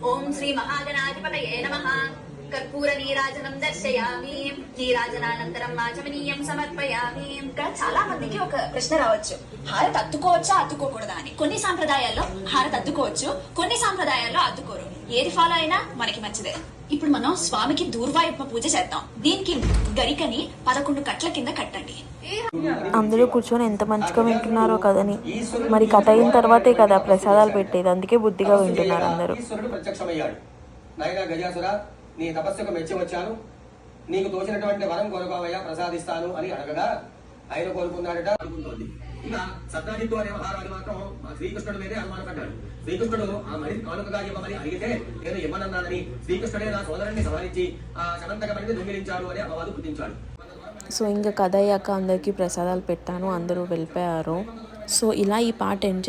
ఓం శ్రీ మహాగణాధిపతయే నమః. కర్పూర నీరాజనం దర్శయామి. నీరాజనానంతరం ఆచమనీయం సమర్పయామి. ఇక్కడ చాలా మందికి ఒక ప్రశ్న రావచ్చు, హారతి అద్దుకోవచ్చా అద్దుకోకూడదా అని. కొన్ని సాంప్రదాయాల్లో హారతి అద్దుకోవచ్చు, కొన్ని సాంప్రదాయాల్లో అద్దుకోరు. ఏది ఫాలో అయినా మనకి మంచిదే. ఇప్పుడు మనం స్వామికి దూర్వాయుప్ప పూజ చేద్దాం. దీనికి గరికని 11 కట్ల కింద కట్టండి. అందరూ కూర్చొని ఎంత మంచిగా వింటున్నారో కదని. మరి కథ అయిన తర్వాతే కదా ప్రసాదాలు పెట్టేది, అందుకే బుద్ధిగా వింటున్నారు అందరూ. నీ తపస్సుకు మెచ్చి వచ్చాను, నీకు తోచినటువంటి వరం కోరుకోవయ్యా ప్రసాదిస్తాను అని అడగగా ఆయన కోరుకున్నాడట. అనుకుంటోంది. ఇక సత్రాజిత్తు అనే మహారాజు మాత్రం శ్రీకృష్ణుడి మీదే అనుమానపడ్డాడు. శ్రీకృష్ణుడు ఆ మణి కానుకగా ఇవ్వమని అడిగితే నేను ఇవ్వనన్నానని, శ్రీకృష్ణుడే నా సోదరుడిని సంహరించి ఆ శమంతక మణిని దొంగిలించాడు అని అపవాదు పుట్టించాడు. సో ఇంకా కథ అయ్యాక అందరికీ ప్రసాదాలు పెట్టాను, అందరూ వెళ్ళిపోయారు. సో ఇలా ఈ పాట ఎండ్